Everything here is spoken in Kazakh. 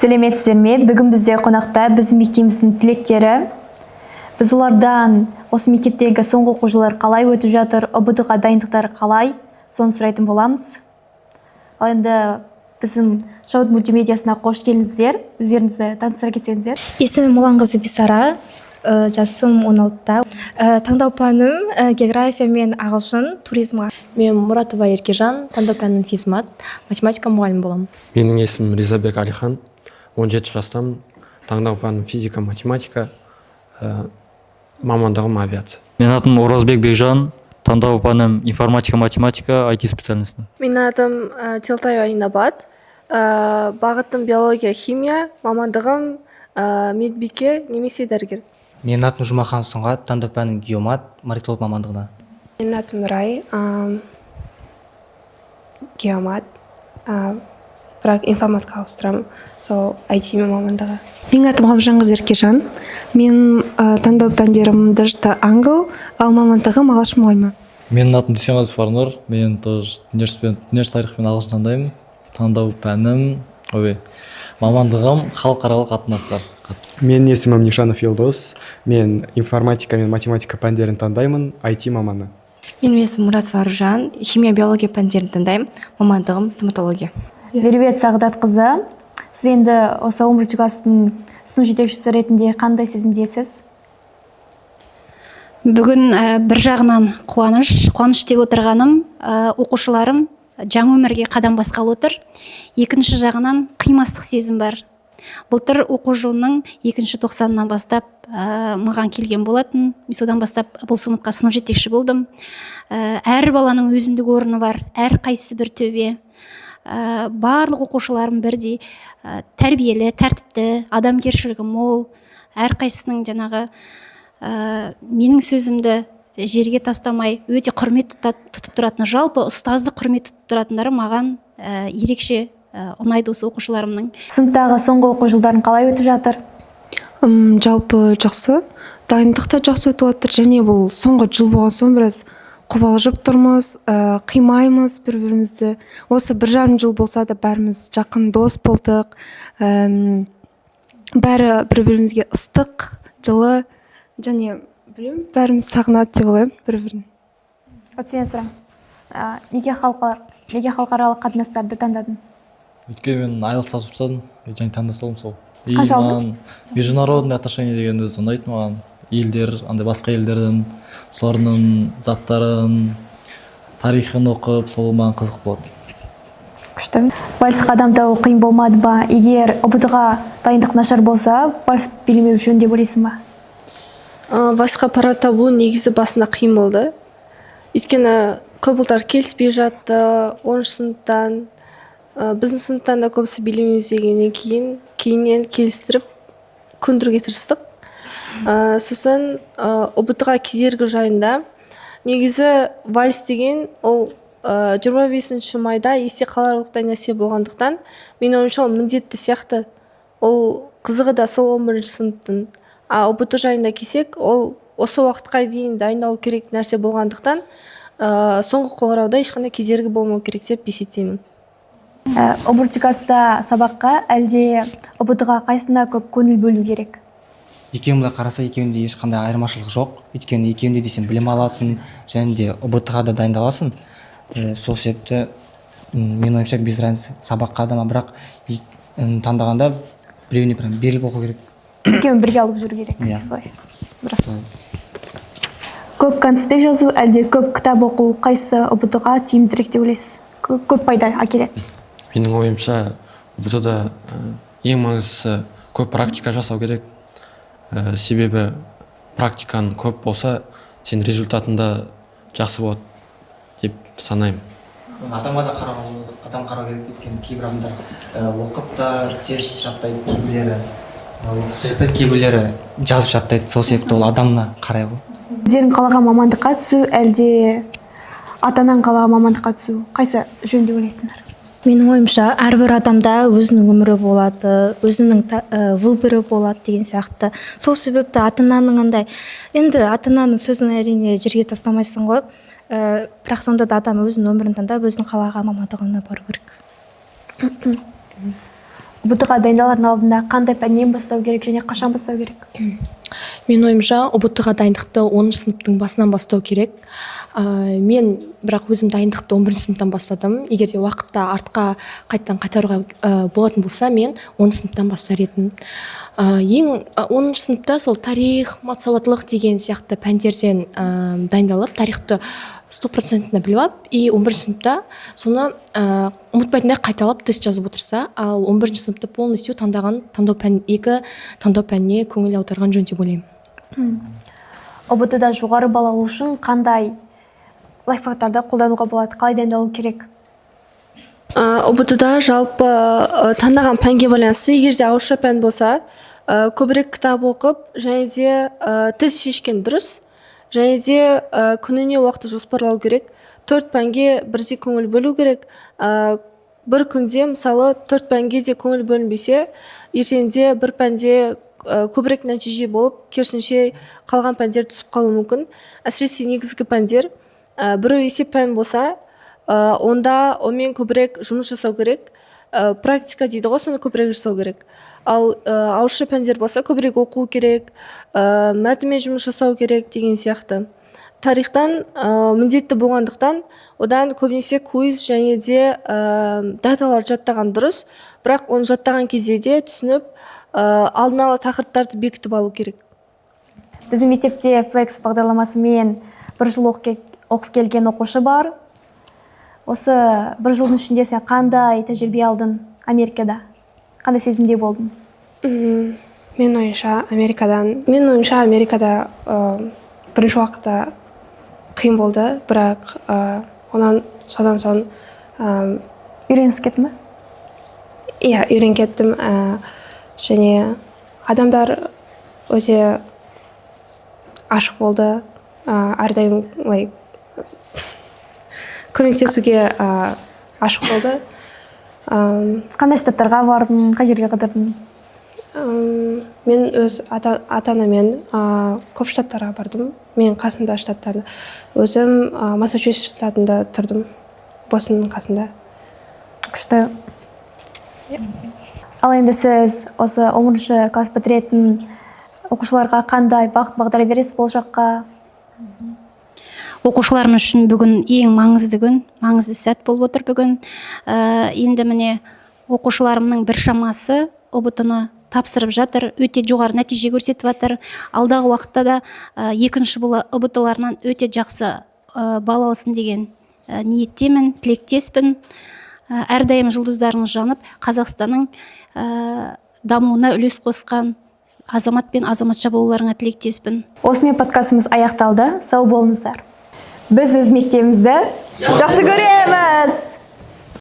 Сәлеметсіздер ме? Бүгін бізде қонақта біздің мектебіміздің түлектері. Біз олардан осы мектептегі соңғы оқу жылдары қалай өтіп жатыр, ОБД-ға дайындықтары қалай, соны сұрайтын боламыз. Ал енді біздің Шабыт мультимедиясына қош келдіңіздер. Өздеріңізді таныстыра кетсеңіздер. Есімім Моланқызы Бисара, жасым 16-та. Таңдау пәнім география мен ағылшын, туризм. Мен Мұратова Еркежан, таңдау пәнім физмат, математика мұғалімі боламын. Менің есімім Ризабек Алихан, 17 жастамын, таңдау пәнім физика, математика, мамандығым авиация. Менің атым Оразбек Бекжан, таңдау пәнім информатика, математика, IT специальності. Менің атым Телтаева Инабат, бағытым биология, химия, мамандығым медбике немесе дәрігер. Менің атым Жұмахан Сұңғат, таңдау пәнім геомат, маркетолог мамандығына. Менің атым Нұрай, геомат, бірақ информатика ауыстырамын, сол IT мамандығы. Менің атым Ғалымжанқызы Еркежан. Мен таңдау пәндерім дыжды англ, ал мамандығым ағылшын мұғалімі. Менің атым Дүйсенғазы Фарнұр. Мен тоже дүниежүзі тарихы мен ағылшын таңдаймын. Таңдау пәнім, мамандығым халықаралық қатынастар. Менің есімім Нишанов Елдос. Мен информатика мен математика пәндерін таңдаймын, IT маманы. Менің есімім Мұратова Аружан, химия, биология пәндерін таңдаймын, мамандығым стоматология. Меруерт Сағдатқызы, сіз енді осы 11 класстың сынып жетекшісі ретінде қандай сезімдесіз? Бүгін бір жағынан қуаныш деп отырғаным, оқушыларым жаңа өмірге қадам басқалы отыр. Екінші жағынан қимастық сезім бар. Былтыр оқу жылының 2-ші тоқсанынан бастап маған келген болатын. Мен содан бастап бұл сыныпқа сынып жетекші болдым. Әр баланың өзіндік орны бар, әр қайсысы бір төбе. Барлық оқушыларым бірдей тәрбиелі, тәртіпті, адамгершілігі мол. Әр қайсысының жаңағы менің сөзімді жерге тастамай, өте құрмет тұтып тұратыны, жалпы ұстазды құрмет тұтып тұратындары маған ерекше ұнайды осы оқушыларымның. Сыныптағы соңғы оқу жылдарын қалай өтіп жатыр? Жалпы жақсы, дайындықта жақсы өтіп жатыр, және бұл соңғы жыл болған соң біраз қобалжып тұрмыз, қимаймыз бір-бірімізді. Осы 1,5 жыл болса да бәріміз жақын дос болдық, бәрі бір-бірімізге ыстық, жылы, және бәріміз сағынады деп ойлаймын бір-бірін. Сенен сұрайын. Неге халықаралық қатынастарды таңдадың? Өйткені мен IELTS жазып тастадым, және таңдасалым сол. Қанша алдың? Международный отношения дегенді ұнайды маған. Елдер, басқа елдердің сорының, заттарын, тарихын оқып, сол маған қызық болады. Күшті. Вальс қадамдау қиын болмады ба? Егер ОБД-ға дайындық нашар болса, вальс билемеу жөн деп ойлайсың ба? Вальсқа пара табу негізі басында қиын болды. Өйткені көп ұлдар келіспей жатты, 10 сыныптан, біздің сыныптан да көбісі билемейміз дегеннен кейіннен келістіріп көндіруге тырыстық. Сосын ОБД-ға кедергі жайында негізі вальс деген ол 25 майда есте қаларлықтай нәрсе болғандықтан мен ойымша ол міндетті сияқты. Ол қызығы да сол 11 сыныптың. ОБД жайында келсек, ол осы уақытқа дейін дайындалу керек нәрсе болғандықтан соңғы қоңырауда ешқандай кедергі болмау керек деп есептеймін. Обуртикаста сабаққа әлде ОБД-ға қайсына көп көңіл бөлу керек? Екеуінде қараса, екеуінде ешқандай айырмашылық жоқ. Өйткені екеуінде де сен білім аласың, және де ОБД-ға да дайындаласың. Сол себепті мен ойымша без разницы сабаққа да, бірақ таңдағанда біреуіне беріліп оқу керек. Екеуін бірге алып жүру керек. Көп конспект жазу, әлде көп кітап оқу, қайсы ОБД-ға тиімдірек деп ойлайсыз? Көп пайда әкеледі. Менің ойымша ОБД-да ең маңыздысы көп практика жасау керек. Себебі практиканың көп болса, сен результатында жақсы болады деп санаймын. Адамға да қарау керек, өйткені кейбір адамдар оқып та тез жаттайды, кейбіреулері жазып жаттайды. Сол себепті ол адамына қарай ғой. Өздерің қалаған мамандыққа түсу, әлде атанан қалаған мамандыққа түсу, қайсы жөн деп ойлайсыңдар? Менің ойымша, әрбір адамда өзінің өмірі болады, өзінің выборы болады деген сияқты. Сол себепті ата-ананың андай, енді ата-ананың сөзін әрине жерге тастамайсың ғой, бірақ сонда да адам өзінің өмірін таңдап, өзінің қалаған мамандығына бару керек. ұбт-ға дайындалардың алдында қандай пәннен бастау керек және қашан бастау керек? Мен ойымша ұбт-ға дайындықты 10 сыныптың басынан бастау керек. Мен бірақ өзім дайындықты 11 сыныптан бастадым. Егер де уақытта артқа қайтаруға болатын болса, мен 10 сыныптан бастар едім. Ең 10 сыныпта сол тарих, матсауаттылық деген сияқты пәндерден дайындалып, тарихты 100% біліп алып, и 11 сыныпта соны ұмытпайтындай қайталап тест жазып отырса, ал 11 сыныпта полностью таңдау пәніне көңіл аударған жөн деп ойлаймын. ұбт-да жоғары балл алу үшін қандай лайфхактарды қолдануға болады, қалай дайындалу керек? ұбт-да жалпы таңдаған пәнге байланысты, егер де ауызша пән болса, көбірек кітап оқып, және де тест шешкен дұрыс, және де күніне уақытты жоспарлау керек. 4 пәнге бірдей көңіл бөлу керек. Бір күнде мысалы 4 пәнге де көңіл бөлінбесе, ертеңде бір пәнде көбірек нәтиже болып, керісінше қалған пәндер түсіп қалуы мүмкін. Әсіресе негізгі пәндер, біреу есеп пән болса, онда онымен көбірек жұмыс жасау керек. Практика дейді ғой, соны көбірек жасау керек. Ал ауызша пәндер болса, көбірек оқу керек, мәтінмен жұмыс жасау керек деген сияқты. Тарихтан міндетті болғандықтан, одан көбінесе квиз және де даталар жаттаған дұрыс, бірақ оны жаттаған кезде де түсініп, алдын ала тақырыптарды бекітіп алу керек. Біздің мектепте Flex бағдарламасымен бір жыл оқып келген оқушы бар. Осы бір жылдың ішінде сен қандай тәжірибе алдың Америкада? Қандай сезімде болдың? Мен ойымша Америкада бірінші уақытта қиын болды, бірақ содан соң үйренісіп кеттің бе? Иә, үйреніп кеттім. Және адамдар өте ашық болды. Әрдайым көмектесуге ашық болды. Қандай штаттарға бардың, қай жерге қыдырдың? Мен өз ата-анамен көп штаттарға бардым. Мен қасымда штаттарды. Өзім Массачусетс штатында тұрдым, Бостонның қасында. Күшті. Ал енді сіз осы 10 класс бітіретін оқушыларға қандай бағыт-бағдар бересіз болашаққа? Оқушыларым үшін бүгін ең маңызды күн, маңызды сәт болып отыр бүгін. Енді міне оқушыларымның бір шамасы ұбт-ны тапсырып жатыр, өте жоғары нәтиже көрсетіп жатыр. Алдағы уақытта да екінші ұбт-ларынан өте жақсы балл алсын деген ниеттемін, тілектеспін. Әрдайым жұлдыздарыңыз жанып, Қазақстанның дамуына үлес қосқан азамат пен азаматша болуларыңа тілектеспін. Осымен подкастымыз аяқталды. Сау болыңыздар. Біз өз мектебімізді жақсы көреміз.